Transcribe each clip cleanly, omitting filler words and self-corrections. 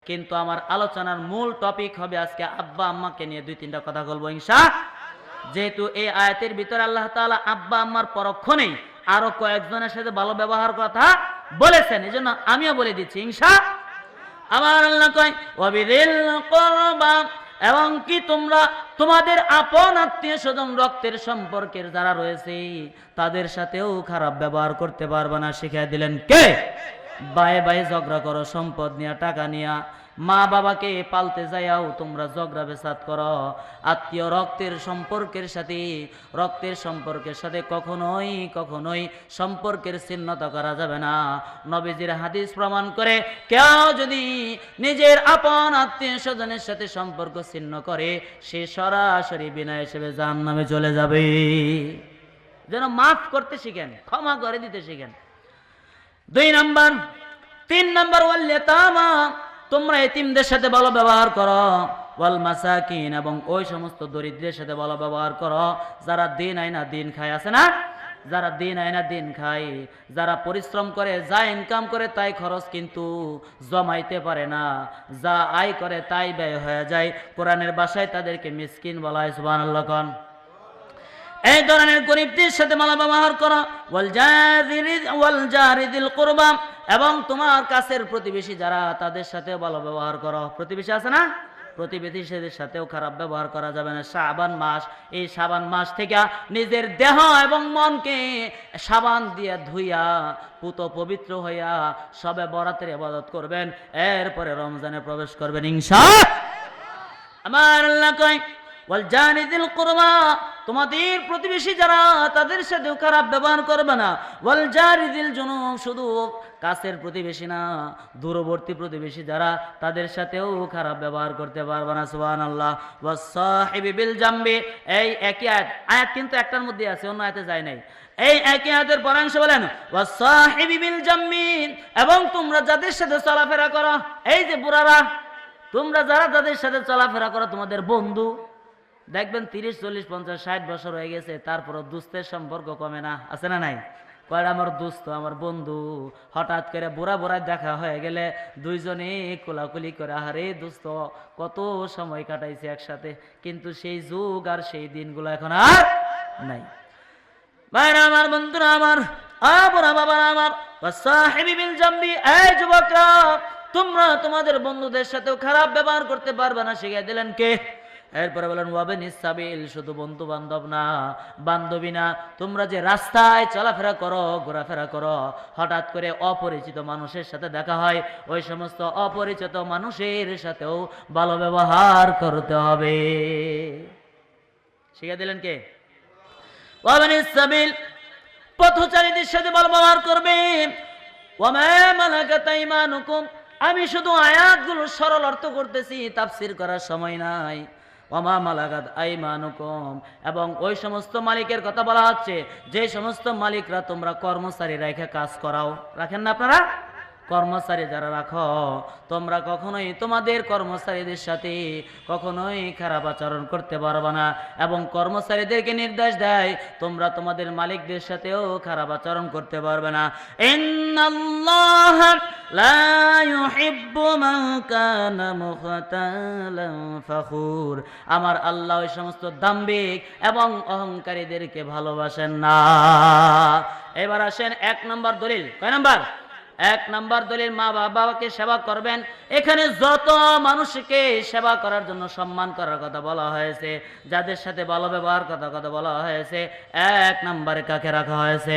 কিন্তু আমার আলোচনার মূল টপিক হবে আজকে আব্বা আম্মাকে নিয়ে 2-3টা কথা বলবো ইনশাআল্লাহ। যেহেতু এই আয়াতের ভিতরে আল্লাহ তাআলা আব্বা আম্মার পরোক্ষ নেই, আরো কয়েকজনের সাথে ভালো ব্যবহার কথা বলেছেন, এজন্য আমিও বলে দিচ্ছি ইনশাআল্লাহ। আমার আল্লাহ কয় ওয়াবিদিল কুরবা, এবং কি তোমরা তোমাদের আপন আত্মীয় স্বজন রক্তের সম্পর্কের যারা রয়েছে তাদের সাথেও খারাপ ব্যবহার করতে পারবে না। শিখিয়ে দিলেন কে? বায়ে বায়ে ঝগড়া করো, সম্পদ নিয়ে, টাকা নিয়ে, মা বাবাকে পালতে যাইয়াও তোমরা ঝগড়া বেসাদ করো। আত্মীয় রক্তের সম্পর্কের সাথে কখনোই সম্পর্কের ছিন্নতা করা যাবে না। নবীজির হাদিস প্রমাণ করে কেউ যদি নিজের আপন আত্মীয় স্বজনের সাথে সম্পর্ক ছিন্ন করে সে সরাসরি বিনা হিসেবে জাহান্নামে চলে যাবে। যেন মাফ করতে শিখেন, ক্ষমা করে দিতে শিখেন। 3 নাম্বার ওয়াল ইয়াতামা, তোমরা এতিমদের সাথে ভালো ব্যবহার করো। ওয়াল মাসাকিন, এবং ওই সমস্ত দরিদ্রের সাথে ভালো ব্যবহার করো যারা দিন আইনা দিন খায়, আছে না? যারা দিন আইনা দিন খায়, যারা পরিশ্রম করে, যা ইনকাম করে তাই খরচ কিন্তু জমাইতে পারে না, যা আয় করে তাই ব্যয় হয়ে যায়। কোরআনের ভাষায় তাদেরকে মিসকিন বলা হয়। সুবহানাল্লাহ কোন। এই ধরনের গরিবদের সাথে ভালো ব্যবহার করো। ওয়াল জারিদিল কুরবা, এবং তোমার কাছের প্রতিবেশী যারা তাদের সাথেও ভালো ব্যবহার করো। প্রতিবেশী আছে না? প্রতিবেশীদের সাথেও খারাপ ব্যবহার করা যাবে না। শাবান মাস, এই শাবান মাস থেকে নিজের দেহ এবং মনকে সাবান দিয়ে ধুইয়া পুত পবিত্র হইয়া সবে বরাতের ইবাদত করবেন, এরপরে রমজানে প্রবেশ করবেন ইনশাআল্লাহ। আমার আল্লাহ কয় ওয়াল জারিদিল কুরবা, তোমাদের প্রতিবেশী যারা তাদের সাথেও খারাপ ব্যবহার করবে না। ওয়াল জারিদিল জুনুব, শুধু কাছের প্রতিবেশী না, দূরবর্তী প্রতিবেশী যারা তাদের সাথেও খারাপ ব্যবহার করতে পারবে না। সুবহানাল্লাহ। ওয়াস সাহিবি বিল জামবি, এই একই আয়াত কিন্তু একটার মধ্যে আছে, অন্য আয়াতে যায় নাই। এই একই আয়াতের পরাংশ বলেন ওয়াস সাহিবি বিল জামবি, এবং তোমরা যাদের সাথে চলাফেরা করো, এই যে বুড়ারা, তোমরা যারা যাদের সাথে চলাফেরা করো, তোমাদের বন্ধু, দেখবেন 30, 40, 50, 60 বছর হয়ে গেছে, তারপরও দুস্থের সম্পর্ক কমে না, আছে না নাই? কয় আমার দোস্ত, আমার বন্ধু, হঠাৎ করে বুড়া দেখা হয়ে গেলে দুইজনে কোলাকুলি করে, আরে দোস্ত কত সময় কাটাইছে একসাথে, কিন্তু সেই যুগ আর সেই দিনগুলো এখন আর নাই। ভাইরা আমার, বন্ধুরা আমার, বুড়া বাবারা আমার, সাহিবি বিল জামবি, এই যুবকরা, তোমরা তোমাদের বন্ধুদের সাথেও খারাপ ব্যবহার করতে পারবে না। শিখিয়ে দিলেন কে? এরপরে বলেন ওয়াবনিস সাবিল, শুধু বন্ধু বান্ধব না, বান্ধবী না, তোমরা যে রাস্তায় চলাফেরা করো, ঘোরাফেরা করো, হঠাৎ করে অপরিচিত মানুষের সাথে দেখা হয়, ওই সমস্ত অপরিচিত মানুষের সাথেও ভালো ব্যবহার করতে হবে। শিখিয়ে দিলেন কে? ওয়াবনিস সাবিল, পথচারীদের সাথে ভালো ব্যবহার করবে। ওয়ামা মালাকাত আইমানুকুম, আমি শুধু আয়াতগুলো সরল অর্থ করতেছি, তাফসীর করার সময় নাই। ওয়ামা মালাকাত আইমানুকুম, এবং ওই সমস্ত মালিকের কথা বলা হচ্ছে যে সমস্ত মালিকরা তোমরা কর্মচারী রেখে কাজ করাও, রাখেন না আপনারা? কর্মচারী যারা রাখো, তোমরা কখনোই তোমাদের কর্মচারীদের সাথে কখনোই খারাপ আচরণ করতে পারবে না। এবং কর্মচারীদেরকে নির্দেশ দেয় তোমরা তোমাদের মালিকদের সাথেও খারাপ আচরণ করতে পারবে না। ইন্নাল্লাহা লা ইউহিব্বু মান কানা মুখতালান ফাখুর, আমার আল্লাহ ওই সমস্ত দাম্ভিক এবং অহংকারীদেরকে ভালোবাসেন না। এবার আসেন 1 নম্বর দলিল। কয় নাম্বার? 1 নম্বর দলিল, মা বাবাকে সেবা করবেন। এখানে যত মানুষকে সেবা করার জন্য সম্মান করার কথা বলা হয়েছে, যাদের সাথে ভালো ব্যবহার কথা বলা হয়েছে, 1 নম্বরে কাকে রাখা হয়েছে?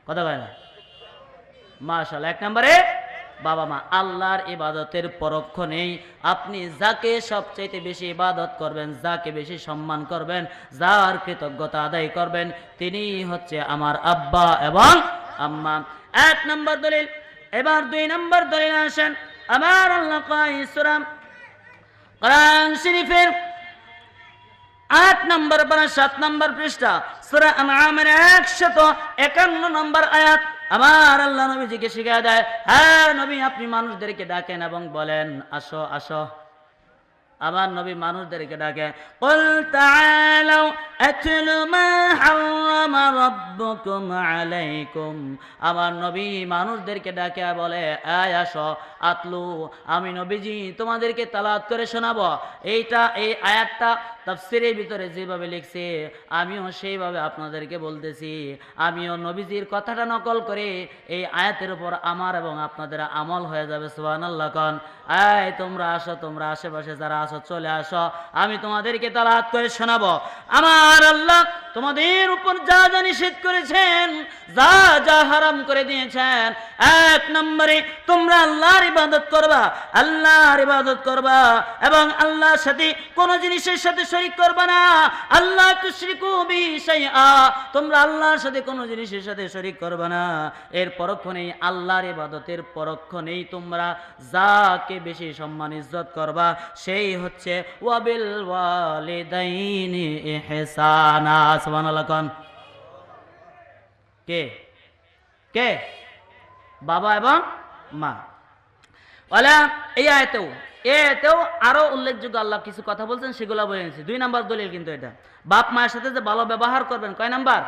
কথা বলে না? মাশাআল্লাহ, 1 নম্বরে বাবা মা। আল্লাহর ইবাদতের পরোক্ষ নেই। আপনি যাকে সবচেয়ে বেশি ইবাদত করবেন, যাকে বেশি সম্মান করবেন, যার কৃতজ্ঞতা আদায় করবেন, তিনি হচ্ছে আমার আব্বা এবং আম্মা। 1 নম্বর দলিল। এবার 2 নম্বর দলিল আসেন। আমার আল্লাহ কয় সূরা কোরআন শরীফের 8 নম্বর পারা 7 নম্বর পৃষ্ঠা, সূরা আনআমের 151 নম্বর আয়াত, আমার আল্লাহ নবীজিকে শিখিয়ে দেয়, হ্যাঁ নবী, আপনি মানুষদেরকে ডাকেন এবং বলেন আসো আসো। আমার নবী মানুষদেরকে ডাকে, কুল তাআলাউ আতলু মা হারামা রাব্বুকুম আলাইকুম। আমার নবী মানুষদেরকে ডাকে বলে, আয় আসো, আতলু, আমি নবীজি তোমাদেরকে তালাওয়াত করে শোনাবো। এই আয়াতটা তাফসীরের ভিতরে যেভাবে লিখছে আমিও সেইভাবে আপনাদেরকে বলতেছি। আমিও নবীজির কথাটা নকল করে এই আয়াতের উপর আমার এবং আপনাদের আমল হয়ে যাবে। সুবহানাল্লাহ কোন। এই তোমরা আসো, তোমরা আশেপাশে যারা আসো চলে আসো, আমি তোমাদেরকে তালাওয়াত করে শোনাবো। আমার আল্লাহ তোমাদের উপর যা যা নিষেধ করেছেন, যা যা হারাম করে দিয়েছেন, এক নম্বরে তোমরা আল্লাহর ইবাদত করবা, আল্লাহর ইবাদত করবা এবং আল্লাহর সাথে কোন জিনিসের সাথে শরীক করবা না। আল্লাহ তুশরিকু বিহি শাইআ, তোমরা আল্লাহর সাথে কোন জিনিসের সাথে শরীক করবা না। এর পরক্ষণেই আল্লাহর ইবাদতের পরক্ষণেই তোমরা যাকে বেশি সম্মান ইজ্জত করবা সেই হচ্ছে ওয়াবিল ওয়ালিদাইনি ইহসানা। সুবহানাল্লাহ কোন। কে কে? বাবা এবং মা। ওয়ালা এই আয়াতেও আরো উল্লেখযোগ্য আল্লাহ কিছু কথা বলছেন, সেগুলো বলে নিয়েছি। 2 নাম্বার দলিল কিন্তু এটা, বাপ মায়ের সাথে যে ভালো ব্যবহার করবেন। কয় নাম্বার?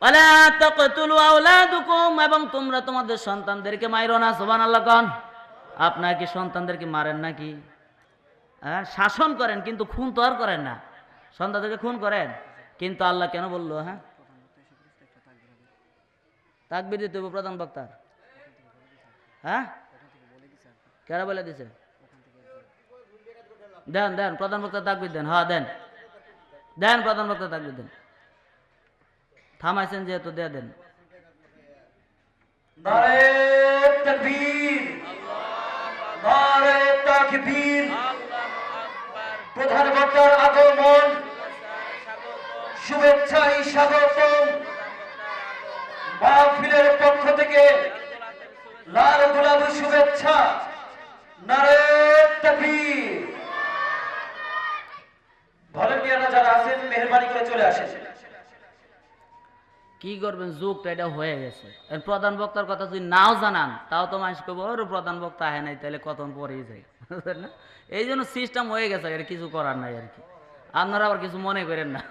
ওয়ালা তাকতুলু আওলাদুকুম, এবং তোমরা তোমাদের সন্তানদেরকে মাইরো না। সুবহানাল্লাহ কোন। আপনারা কি সন্তানদেরকে মারেন নাকি? হ্যাঁ, শাসন করেন কিন্তু খুন তো আর করেন না। সন্তানদেরকে খুন করেন, কিন্তু আল্লাহ কেন বললো? হ্যাঁ, তাকবীর দিতে হবে প্রধান বক্তার। হ্যাঁ, কেরা বলে দিছে? দেন দেন প্রধান বক্তা তাকবীর দেন। হ্যাঁ দেন দেন, প্রধান বক্তা তাকবীর দেন। থামাইছেন যেহেতু দেয়া দেন। নারে তাকবীর, নারে তাকবীর। প্রধান বক্তার আগমন, শুভেচ্ছায় স্বাগতম। মাহফিলের পক্ষ থেকে লাল গোলাপ শুভেচ্ছা। নারে তাকবীর। ভলেন্টিয়াররা যারা আছেন মেহেরবানি করে চলে আসেন। কি করবেন, যুগটা এটা হয়ে গেছে। প্রধান বক্তার কথা যদি নাও জানান তাও তো মানুষ করবো ওর প্রধান বক্তা আহে নাই, তাহলে কতক্ষণ পরেই যায় না। এই জন্য সিস্টেম হয়ে গেছে, আর কিছু করার নাই আর কি। আপনারা আবার কিছু মনে করেন না।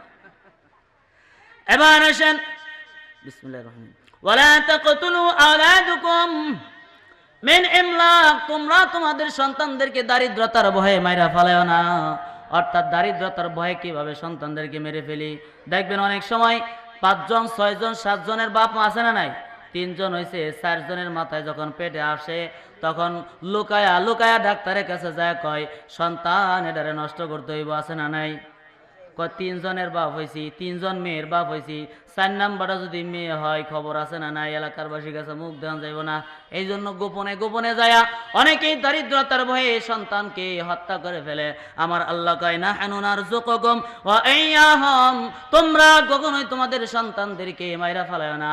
এবার আসেন বিসমিল্লাহির রহমানির রহিম। ওয়ালা তাকতুলু আওলাদুকুম মিন ইমলাক, তোমরা তোমাদের সন্তানদেরকে দারিদ্রতার ভয়ে মাইরা ফেলাও না। অর্থাৎ দারিদ্রতার ভয়ে কিভাবে সন্তানদেরকে মেরে ফেলি। দেখবেন অনেক সময় 5 জন 6 জন 7 জনের বাপ মা আছে না নাই? 3 জন হয়েছে, 4 জনের মাথায় যখন পেটে আসে তখন লুকায়া লুকায়া ডাক্তারের কাছে যায়, কয় সন্তান এটারে নষ্ট করতে হইব। আছে না নাই? 3 জনের বাপ হয়েছি, 3 জন মেয়ের বাপ হয়েছি, 4 নাম্বারটা যদি মেয়ে হয় খবর আছে না নাই? এলাকার বাসীর কাছে মুখ দেওয়া যাইব না। এই জন্য গোপনে গোপনে যায়া অনেকেই দারিদ্রতার ভয়ে সন্তানকে হত্যা করে ফেলে। আমার আল্লাহ কয় না হানু নারযুকুকুম ওয়া ইয়্যাহুম, তোমরা কখনোই তোমাদের সন্তানদেরকে মাইরা ফেলাও না।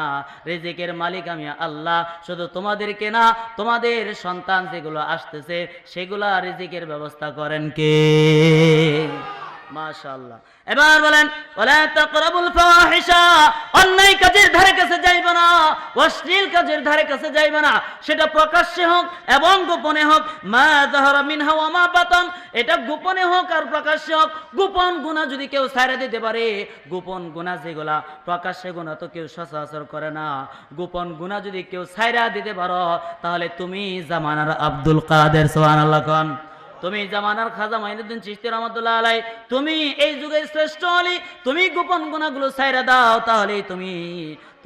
রিজিকের মালিক আমি আল্লাহ, শুধু তোমাদেরকে না, তোমাদের সন্তান যেগুলো আসতেছে সেগুলা রিজিকের ব্যবস্থা করেন কে? মাশাআল্লাহ। এবার বলেন ওয়ালা তাকরাবুল ফাওয়াহিশা, অন্যায় কাজের ধারে কাছে যাইবে না, অশ্লীল কাজের ধারে কাছে যাইবে না, সেটা প্রকাশ্যে হোক এবং গোপনে হোক। মা যাহারা মিনহা ওয়া মা বাতান, এটা গোপনে হোক আর প্রকাশ্যে হোক। গোপন গুনাহ যদি কেউ ছাইড়া দিতে পারে, গোপন গুনাহ যেগুলা, প্রকাশ্যে গুনাহ তো কেউ সচরাচর করে না, গোপন গুনাহ যদি কেউ ছাইড়া দিতে পারো তাহলে তুমি জামানার আব্দুল কাদের। সুবহানাল্লাহ কোন। তুমি জামানার খাজা মাইনুদ্দিন চিশতি রহমাতুল্লাহ আলাইহি, তুমি এই যুগের শ্রেষ্ঠ আলী, তুমি গোপন গুনাহগুলো ছাইড়া দাও, তাহলেই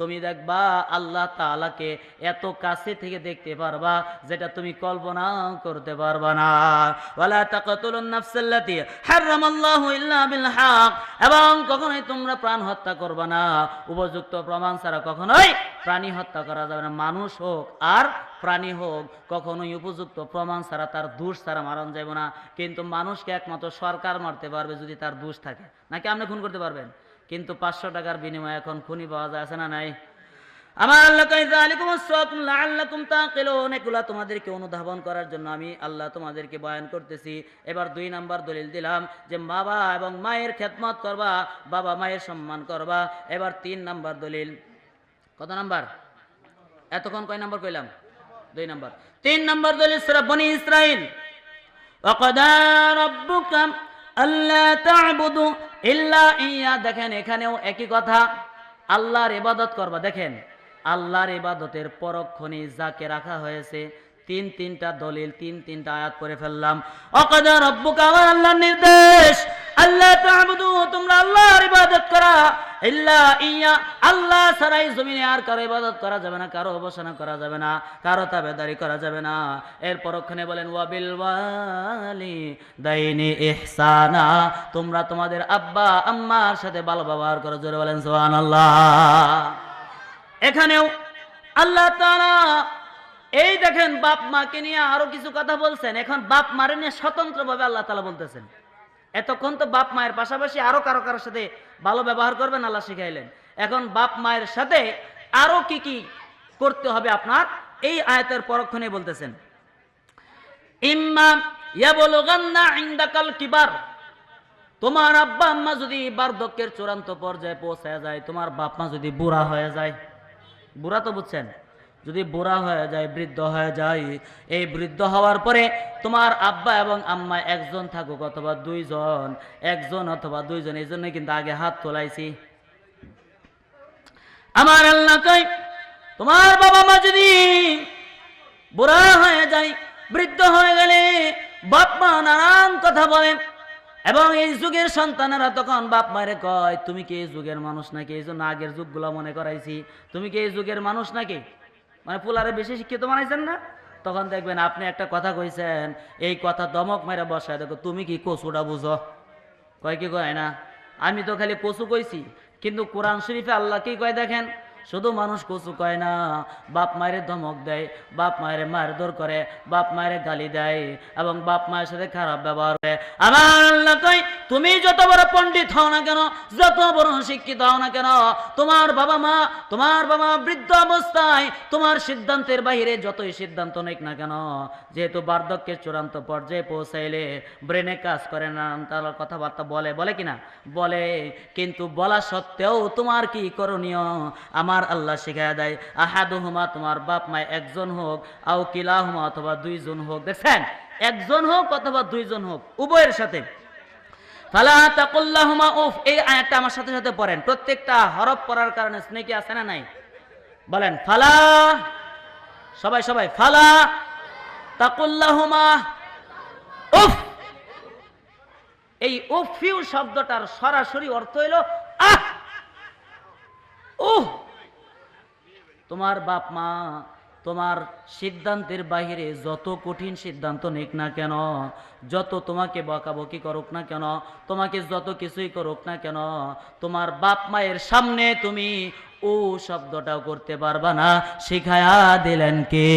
তুমি দেখবা আল্লাহ তাআলাকে এত কাছে থেকে দেখতে পারবা যেটা তুমি কল্পনা করতে পারবা না। ওয়ালা তাকতুলুন নাফসাল্লাতী হারামাল্লাহু ইল্লা বিল হক, এবং কখনোই তোমরা প্রাণ হত্যা করবা না। উপযুক্ত প্রমাণ ছাড়া কখনোই প্রাণী হত্যা করা যাবে না। মানুষ হোক আর প্রাণী হোক, কখনোই উপযুক্ত প্রমাণ ছাড়া, তার দোষ ছাড়া মারানো যাবে না। কিন্তু মানুষকে একমাত্র সরকার মারতে পারবে যদি তার দোষ থাকে, নাকি আপনি খুন করতে পারবেন? কিন্তু 500 টাকার বিনিময়ে এখন খুনি পাওয়া যায়, আছে না নাই? আমার আল্লাহ কয় যালিকুমুস সাওয়াকুম লাআল্লাকুম তাকিলুন, এগুলা তোমাদেরকে অনুধাবন করার জন্য আমি আল্লাহ তোমাদেরকে বয়ান করতেছি। এবার 2 নাম্বার দলিল দিলাম যে বাবা এবং মায়ের খেদমত করবা, বাবা মায়ের সম্মান করবা। এবার 3 নাম্বার দলিল। কত নাম্বার? এতক্ষণ কয় নাম্বার কইলাম? 2 নাম্বার। 3 নাম্বার দলিল সূরা বনী ইসরাইল, ওয়া ক্বাদা রাব্বুকা আল্লা তা'বুদু ইল্লা ইয়্যা। দেখেন এখানেও একই কথা, আল্লাহর ইবাদত করবা। দেখেন আল্লাহর ইবাদতের পরক্ষণে যাকে রাখা হয়েছে তিনটা দলিল, তিনটা আয়াত পড়ে ফেললাম। অকাদা রব্বুকা, আমার আল্লাহর নির্দেশ, আল্লাহ তা'বুদু, তোমরা আল্লাহর ইবাদত করা, ইল্লা ইয়া, আল্লাহ ছাড়াই জমিনে আর কারো ইবাদত করা যাবে না, কারো উপাসনা করা যাবে না, কারো তাবেদারি করা যাবে না। এর পরক্ষণে বলেন ওয়াবিল ওয়ালিদাইনি ইহসানা, তোমরা তোমাদের আব্বা আম্মার সাথে ভালো ব্যবহার করো। জোরে বলেন সুবহানাল্লাহ। এখানেও আল্লাহ তাআলা এই দেখেন বাপ মাকে নিয়ে আরো কিছু কথা বলছেন। এখন বাপ মারে নিয়ে স্বতন্ত্রভাবে আল্লাহ তাআলা বলতেছেন। এতক্ষণ তো বাপ মায়ের পাশাপাশি আরো কারোর সাথে ভালো ব্যবহার করবেন আল্লাহ শিখাইলেন। এখন বাপ মায়ের সাথে আরো কি কি করতে হবে আপনার, এই আয়াতের পরক্ষণে বলতেছেন ইম্মা ইয়াবলুগান্না ইনদাকাল কিবার, তোমার আব্বা আম্মা যদি বার্ধক্যের চূড়ান্ত পর্যায়ে পৌঁছায় যায়, তোমার বাপ মা যদি বুড়া হয়ে যায়, বুড়া তো বুঝছেন, যদি বুড়া হয়ে যায়, বৃদ্ধ হয়ে যায়, এই বৃদ্ধ হওয়ার পরে তোমার আব্বা এবং আম্মা একজন থাকুক অথবা দুইজন, একজন অথবা দুইজন, এই জন্য কিন্তু আগে হাত তোলাইছি। আমার আল্লাহ কই তোমার বাবা মা যদি বুড়া হয়ে যায়, বৃদ্ধ হয়ে গেলে বাপ মা নানান কথা বলে, এবং এই যুগের সন্তানেরা তখন বাপ মায়ের কয় তুমি কি এই যুগের মানুষ নাকি, এই জন্য আগের যুগগুলো মনে করাইছি, তুমি কি এই যুগের মানুষ নাকি, মানে পোলারে বেশি শিক্ষিত বানাইছেন না। তখন দেখবেন আপনি একটা কথা কইছেন, এই কথা দমক মেরে বসায় দেখো তুমি কি কচুটা বুঝো, কয় কি কয় না, আমি তো খালি কচু কইছি, কিন্তু কোরআন শরীফে আল্লাহ কি কয় দেখেন, শুধু মানুষ কচু কয় না, বাপ মায়ের ধমক দেয়, বাপ মায়ের মারধর করে, বাপ মায়ের গালি দেয়, এবং বাপ মায়ের সাথে খারাপ ব্যবহার করে। আমার আল্লাহ কয় তুমি যত বড় পণ্ডিত হও না কেন, যত বড় শিক্ষিত হও না কেন, তোমার বাবা মা বৃদ্ধ অবস্থায় তোমার সিদ্ধান্তের বাইরে যতই সিদ্ধান্ত নেক না কেন, যেহেতু বার্ধক্যের চূড়ান্ত পর্যায়ে পৌঁছাইলে ব্রেনে কাজ করে না, তার কথাবার্তা বলে কিনা বলে, কিন্তু বলা সত্ত্বেও তোমার কি করণীয় আমার আল্লাহ শিখায়া দেয়। আহাদুহুমা, তোমার বাপ মা একজন হোক, আও কিলাহুমা, অথবা দুইজন হোক, দেখছেন একজন হোক অথবা দুইজন হোক, উভয়ের সাথে। ফালা তাকুল্লাহুমা উফ, এই আয়াতটা আমার সাথে সাথে পড়েন, প্রত্যেকটা হরফ পড়ার কারণে স্নেকি আছে না নাই, বলেন ফালা, সবাই ফালা তাকুল্লাহুমা উফ। এই উফিউ শব্দটার সরাসরি অর্থ হইল আহ, তোমার বাপ মা তোমার সিদ্ধান্তের বাহিরে যত কঠিন সিদ্ধান্ত নিক না কেন, যত তোমাকে বকাবকি করুক না কেন, তোমাকে যত কিছুই করুক না কেন, তোমার বাপ মায়ের সামনে তুমি ও শব্দটাও করতে পারবা না, শিখায়া দিলেন কে?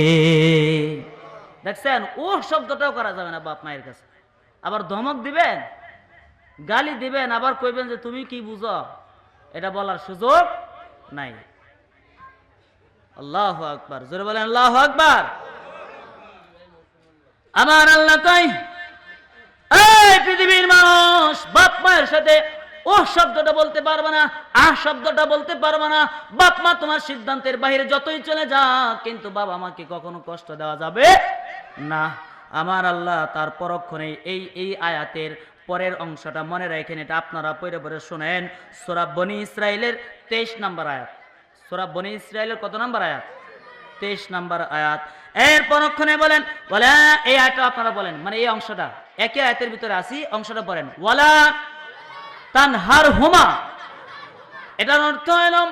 দেখছেন, ও শব্দটাও করা যাবে না বাপ মায়ের কাছে। আবার ধমক দিবেন, গালি দিবেন, আবার কইবেন যে তুমি কি বুঝো, এটা বলার সুযোগ নাই। আল্লাহু আকবার, জোরে বলেন আল্লাহু আকবার। আমার আল্লাহ কই এই পৃথিবীর মানুষ বাপ মায়ের সাথে ও শব্দটা বলতে পারবে না, শব্দটা বলতে পারবে না। বাপ মা তোমার সিদ্ধান্তের বাইরে যতই চলে যাক, কিন্তু বাবা মাকে কখনো কষ্ট দেওয়া যাবে না। আমার আল্লাহ তার পরক্ষণে এই আয়াতের পরের অংশটা মনে রাখেন, এটা আপনারা পড়ে শুনেন। সূরা বনী ইসরাইলের 23 নম্বর আয়াত, সূরা বনী ইসরাইলের কত নম্বর আয়াত? 23 নম্বর আয়াত। এর পরক্ষণে বলেন ওয়ালা, এই আয়াতটা আপনারা বলেন, মানে এই অংশটা একই আয়াতের ভিতরে আসি, অংশটা পড়েন ওয়ালা তানহারহুমা। এটার অর্থ হলো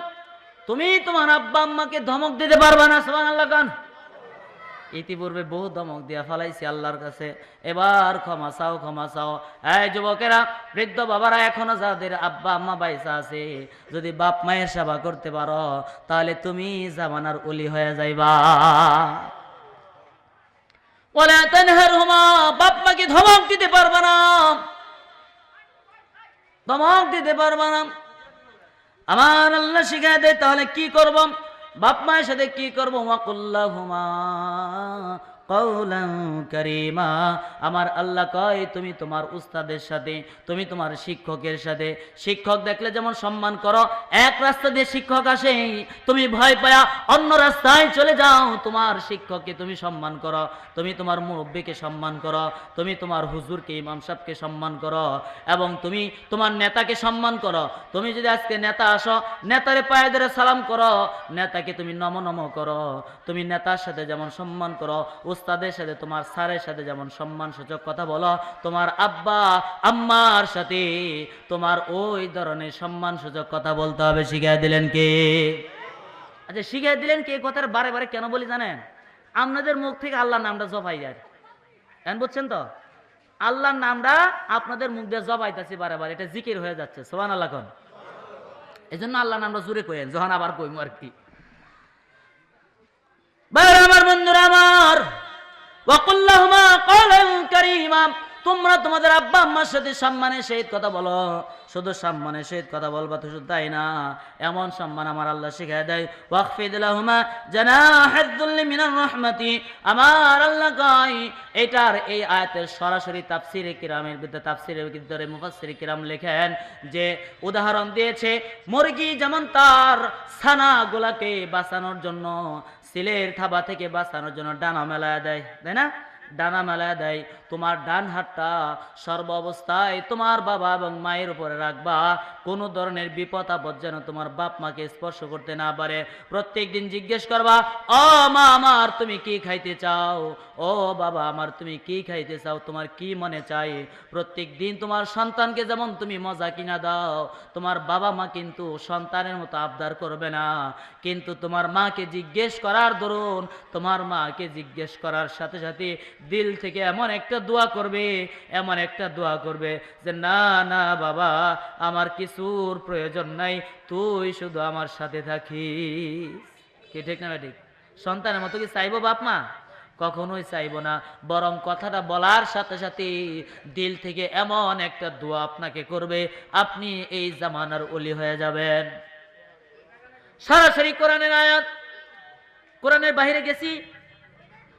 তুমি তোমার আব্বা আম্মাকে ধমক দিতে পারবে না। সুবহানাল্লাহ গান। ইতিপূর্বে বহু ধমক দিয়া ফেলাইছি আল্লাহর কাছে, এবার ক্ষমা চাও। এই যুবকেরা, বৃদ্ধ বাবারা, এখনো যাদের আব্বা আম্মা বাইসা আছে, যদি বাপ মায়ের সেবা করতে পারো তাহলে তুমি জামানার ওলি হয়ে যাইবা। ওয়ালা তানহারহুমা, বাপ মাকে ধমক দিতে পারবে না, ধমক দিতে পারবে না। আমার আল্লাহ শিখায় দেয় তাহলে কি করব, বাপ মায়ের সাথে কি করবো। ওয়াকুল্লাহুমা কাওলান কারীমা, আমার আল্লাহ কয় তুমি তোমার উস্তাদের সাথে, তুমি তোমার শিক্ষকের সাথে, শিক্ষক দেখলে যেমন সম্মান করো, এক রাস্তা দিয়ে শিক্ষক আসে, তুমি ভয় পায়া অন্য রাস্তায় চলে যাও, তোমার শিক্ষককে তুমি সম্মান করো, তুমি তোমার মুরব্বীকে সম্মান করো, তুমি তোমার হুজুরকে, ইমাম সাহেবকে সম্মান করো, এবং তুমি তোমার নেতাকে সম্মান করো। তুমি যদি আজকে নেতা আসো, নেতারে পায়ে ধরে সালাম করো, নেতাকে তুমি নম করো, তুমি নেতার সাথে যেমন সম্মান করো, ওস্তাদের সাথে তোমার স্যারের সাথে যেমন সম্মানসূচক কথা বলো, তোমার আব্বা আম্মার সাথে তোমার ওই ধরনের সম্মানসূচক কথা বলতে হবে। শিখাই দিলেন কে? আচ্ছা, শিখাই দিলেন কে? কথার বারে বারে কেন বলি জানেন? আপনাদের মুখ থেকে আল্লাহর নামটা জপাই যায়, কেন বুঝছেন তো? আল্লাহর নামটা আপনাদের মুখ দিয়ে জবাইতেছি বারে বারে, এটা জিকির হয়ে যাচ্ছে। সুবহানাল্লাহ কোন। এই জন্য আল্লাহর নামটা জুড়ে কইেন, যখন আবার কইমু আর কি। বাইরে আমার বন্ধুরা আমার, ওয়াকুল্লাহুমা কওলান কারীমা, তোমরা তোমাদের আব্বা আম্মার সাথে সম্মানের সহিত কথা বলো। শুধু সম্মানের সহিত কথা বলবা তো শুধু তাই না, এমন সম্মান আমার আল্লাহ শিখায় দেয়। ওয়াখফিদ লাহুমা জানাহাদ যুল্লি মিনার রাহমাতি, আমার আল্লাহ কয় এটার এই আয়াতের সরাসরি তাফসিরে কিরামের ভিতরে, তাফসিরের ভিতরে মুফাসসির কিরাম লেখেন যে উদাহরণ দিয়েছে মুরগি যেমন তার ছানাগুলাকে বাঁচানোর জন্য, সিলের থাবা থেকে বাঁচানোর জন্য ডানা মেলায় দেয়, তাই না? ডানা মেলায় দেয়। তোমার ডান হাতটা সর্ব অবস্থায় তোমার বাবা এবং মায়ের উপরে রাখবা, কোনো ধরনের বিপদ আপদ যেন তোমার বাপ মাকে স্পর্শ করতে না পারে। প্রত্যেক দিন জিজ্ঞেস করবা, ও মা আমার তুমি কি খাইতে চাও, ও বাবা আমার তুমি কি খাইতে চাও, তোমার কি মনে চাই। প্রত্যেক দিন তোমার সন্তানকে যেমন তুমি মজা কিনা দাও, তোমার বাবা মা কিন্তু সন্তানের মতো আবদার করবে না, কিন্তু তোমার মাকে জিজ্ঞেস করার দরুন, তোমার মাকে জিজ্ঞেস করার সাথে সাথে দিল থেকে এমন একটা দোয়া করবে, এমন একটা দোয়া করবে যে না না বাবা আমার কিছুর প্রয়োজন নাই, তুই শুধু আমার সাথে থাকিস। কি ঠিক না ঠিক? সন্তানের মতো কি চাইবো বাপ মা? কখনোই চাইবো না। বরং কথাটা বলার সাথে সাথে দিল থেকে এমন একটা দোয়া আপনাকে করবে, আপনি এই জামানার ওলি হয়ে যাবেন। সরাসরি কোরআনের আয়াত, কোরআনের বাইরে গেছি,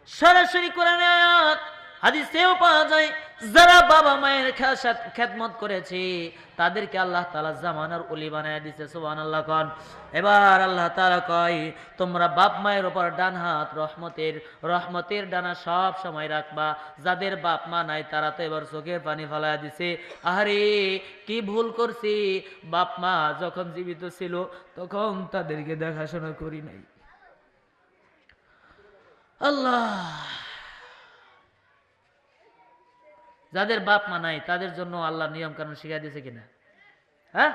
সরাসরি কোরআনের আয়াত হাদিসেও পাওয়া যায়। যারা বাবা মায়ের খেদমত করেছে তাদেরকে আল্লাহ তাআলা জামানার ওলি বানায় দিয়েছে। সুবহানাল্লাহ কোন। এবার আল্লাহ তাআলা কয় তোমরা বাপ মায়ের উপর ডান হাত রহমতের ডানা সব সময় রাখবা। যাদের বাপ মা নাই তারা তো এবার চোখের পানি ফেলায় দিছে, আরে কি ভুল করছি, বাপ মা যখন জীবিত ছিল তখন তাদেরকে দেখাশোনা করি নাই। আল্লাহ, যাদের বাপ মা নাই তাদের জন্য আল্লাহ নিয়ম কানুন শিখাই দিয়েছে কিনা? হ্যাঁ।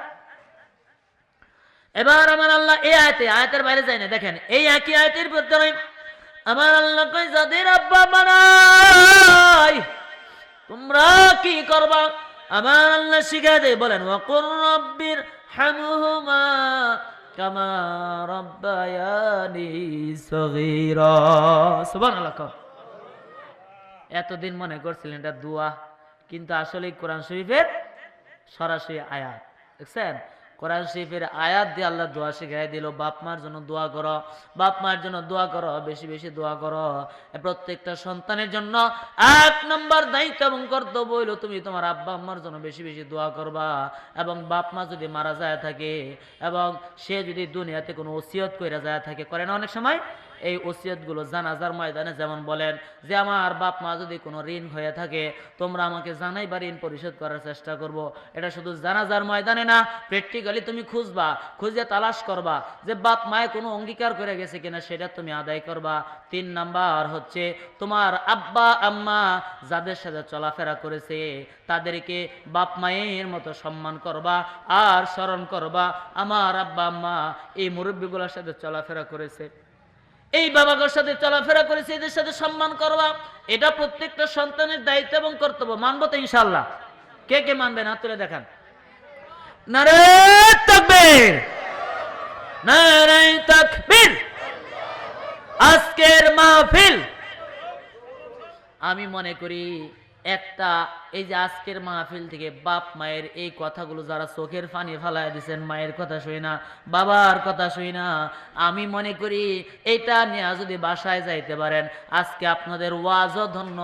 এবার আমার আল্লাহ এই আয়াতের বাইরে যায় না, দেখেন এই একই আয়াতের ভিতরে আমার আল্লাহ কয় যাদের আব্বা মা নাই তোমরা কি করবা? আমার আল্লাহ শিখাই দেয়, বলেন ওয়াকুর রব্বির হামহুমা কামা রাব্বায়ানি সগীরা। সুবহানাল্লাহ। এতদিন মনে করছিলেন এটা দোয়া, কিন্তু আসলে কোরআন শরীফের সরাসরি আয়াত। দেখছেন, কোরআন শরীফের আয়াত দিয়ে আল্লাহ দোয়া শিখাই দিল। বাপ মার জন্য দোয়া করো, বাপ মার জন্য দোয়া করো, বেশি বেশি দোয়া করো। প্রত্যেকটা সন্তানের জন্য 1 নম্বর দায়িত্ব এবং কর্তব্য হইল তুমি তোমার আব্বা আম্মার জন্য বেশি বেশি দোয়া করবা। এবং বাপ মা যদি মারা যায় থাকে এবং সে যদি দুনিয়াতে কোনো ওসিয়ত কইরা যায় থাকে, করে না অনেক সময়, এই ওসিয়তগুলো জানাজার ময়দানে যেমন বলেন যে আমার বাপ মা যদি কোনো ঋণ হয়ে থাকে তোমরা আমাকে জানাইবা, ঋণ পরিশোধ করার চেষ্টা করব। এটা শুধু জানাজার ময়দানে না, প্র্যাকটিক্যালি তুমি খুঁজবা, খুঁজে তালাশ করবা যে বাপ মায়ে কোনো অঙ্গীকার করে গেছে কিনা, সেটা তুমি আদায় করবা। 3 নাম্বার হচ্ছে তোমার আব্বা আম্মা যাদের সাথে চলাফেরা করেছে তাদেরকে বাপ মায়ের মতো সম্মান করবা আর স্মরণ করবা আমার আব্বা আম্মা এই মুরব্বীগুলোর সাথে চলাফেরা করেছে, এই বাবাগোর সাথে চলাফেরা করেছে, এদের সাথে সম্মান করবা। এটা প্রত্যেকটা সন্তানের দায়িত্ব এবং কর্তব্য। মানবো তো ইনশাআল্লাহ? কে কে মানবেন হাত তুলে দেখান। নারে তাকবীর, নারে তাকবীর। আজকের মাহফিল আমি মনে করি একটা, এই যে আজকের মাহফিল থেকে বাপ মায়ের এই কথাগুলো যারা চোখের পানি ফেলায় দিচ্ছেন, মায়ের কথা শুই না, বাবার কথা শুই না, আমি মনে করি এটা নিয়ে যদি বাসায় যাইতে পারেন আজকে আপনাদের ওয়াজও ধন্য,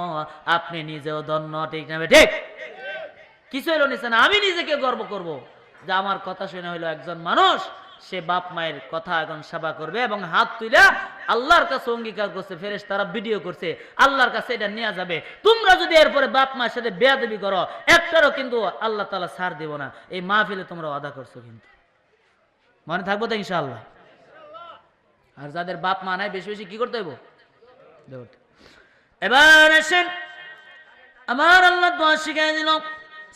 আপনি নিজেও ধন্য। ঠিক না? ঠিক কিছু হইলো নিছে না, আমি নিজেকে গর্ব করব যে আমার কথা শুনে হইলো একজন মানুষ সে বাপ মায়ের কথা এখন সেবা করবে এবং হাত তুলে আল্লাহর কাছে অঙ্গীকার করছে, ফেরেশতারা ভিডিও করছে, আল্লাহর কাছে এটা নিয়ে যাবে। তোমরা যদি এরপরে বাপ মায়ের সাথে বেয়াদবি করো একটারও কিন্তু আল্লাহ তাআলা ছাড় দেব না। এই মাহফিলে তোমরা ওয়াদা করছো, কিন্তু মনে থাকবো তো ইনশাআল্লাহ। আর যাদের বাপ মা নাই বেশি বেশি কি করতে হইব? এবার আসেন, আমার আল্লাহ দোয়া শিখাই দিল।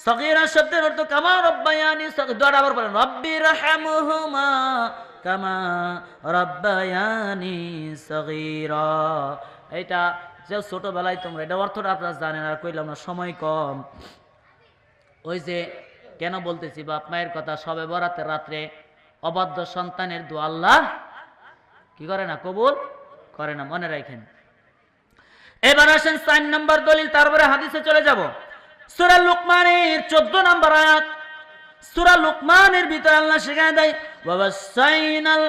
সগীরা শব্দের অর্থ কামা রব্বায়ানি সগীরা। দোয়াটা আবার বলেন, রব্বি রাহমহুমা কামা রব্বায়ানি সগীরা। এটা যে ছোটবেলায় তোমরা এটা অর্থটা আপনারা জানেন, আর কইলাম না, সময় কম। ওই যে কেন বলতেছি বাপ মায়ের কথা, সবে বরাতের রাত্রে অবাধ্য সন্তানের দোয়া আল্লাহ কি করে না, কবুল করে না, মনে রাখেন। এবার আসেন 4 নম্বর দলিল, তারপরে হাদিসে চলে যাব। সূরা লুকমানের 14 নম্বর আয়াত। সূরা লুকমানের ভিতরে আল্লাহ শিখায় দেয়, ওয়াসাইনাল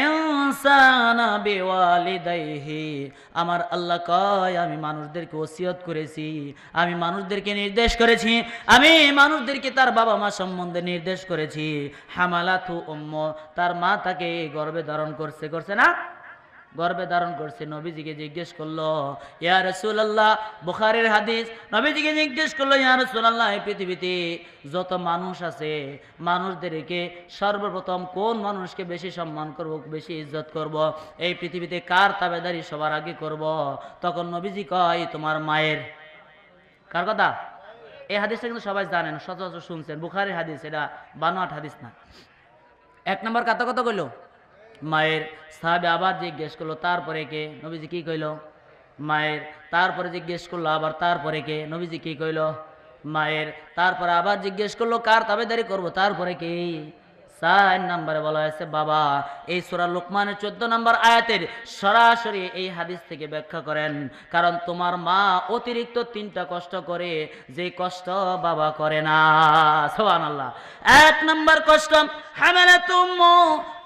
ইনসানা বিওয়ালিদাইহি। আমার আল্লাহ কয়, আমি মানুষদেরকে ওসিয়ত করেছি, আমি মানুষদেরকে নির্দেশ করেছি, আমি মানুষদেরকে তার বাবা মা সম্বন্ধে নির্দেশ করেছি। হামালাতু উম্মু, তার মা তাকে গর্ভে ধারণ করছে, করছে না, গর্ভে ধারণ করছে। নবীজিকে জিজ্ঞেস করলো, ইয়া রাসূলুল্লাহ, বুখারীর হাদিস, নবীজিকে জিজ্ঞেস করলো, ইয়া রাসূলুল্লাহ, এই পৃথিবীতে যত মানুষ আছে, মানুষদেরকে সর্বপ্রথম কোন মানুষকে বেশি সম্মান করব, বেশি ইজ্জত করব, এই পৃথিবীতে কার তাবেদারি সবার আগে করব? তখন নবীজি কয়, তোমার মায়ের। কার কথা? এই হাদিসটা কিন্তু সবাই জানেন, সচরাচর শুনছেন, বুখারীর হাদিস, এটা বানোয়াট হাদিস না। 1 নম্বর কথা কত কইলো? মায়ের। সাহাবে আবার জিজ্ঞেস করলো, তারপরে কে? নবীজি কি কইল? মায়ের। তারপরে জিজ্ঞেস করলো আবার, তারপরে কে? নবীজি কি কইল? মায়ের। তারপরে আবার জিজ্ঞেস করলো, কার তাবেদারি করব? তারপরে কি? 4 নম্বরে বলা হয়েছে বাবা। এই সূরা লুকমানের 14 নম্বর আয়াতের সরাসরি এই হাদিস থেকে ব্যাখ্যা করেন, কারণ তোমার মা অতিরিক্ত 3টা কষ্ট করে, যে কষ্ট বাবা করে না। সুবহানাল্লাহ। 1 নম্বর কষ্ট, হামালাতুম,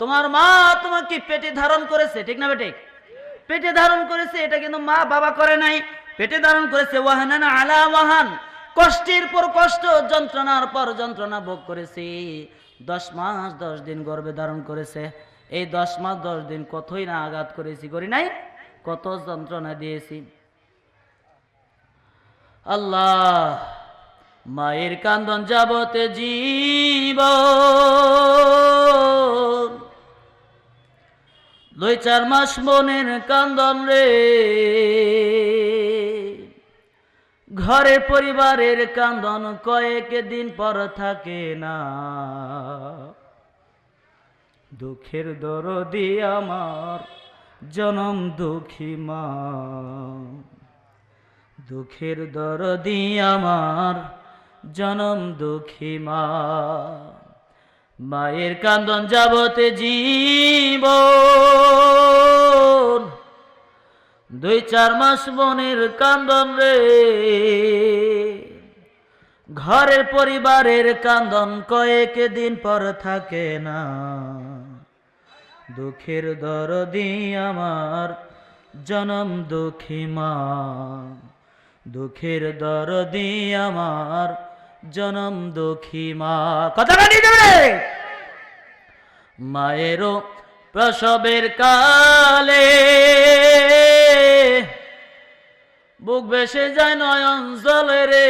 তোমার মা তোমাকে পেটে ধারণ করেছে, ঠিক না বেটে? পেটে ধারণ করেছে, এটা কিন্তু মা বাবা করে নাই। পেটে ধারণ করেছে, ওয়াহানান আলা ওয়াহান, কষ্টের পর কষ্ট, যন্ত্রণার পর যন্ত্রণা ভোগ করেছে। 10 মাস 10 দিন গর্ভে ধারণ করেছে। এই 10 মাস 10 দিন কতই না আঘাত করেছি, করি নাই? কত যন্ত্রণা দিয়েছি। আল্লাহ, মায়ের কান্দন যাবতে জীবন, 2-4 মাস মনের কান্দন রে, ঘরে পরিবারের কান্দন কয়েক দিন পর থাকে না। দুঃখের দরদি আমার জনম দুঃখী মা, দুঃখের দরদি আমার জনম দুঃখী মা। মায়ের কান্দন যাবতে জীবন, 2-4 মাস মনের কান্দন রে, ঘরের পরিবারের কান্দন কয়েক দিন পর থাকে না। দুঃখের দরদি আমার জনম দুঃখী মা, দুঃখের দরদি আমার জনম দুঃখী মা। কথা কাটি দেবে। মায়েরও প্রসবের কালে বুক ভেসে যায় নয়ন জলে রে,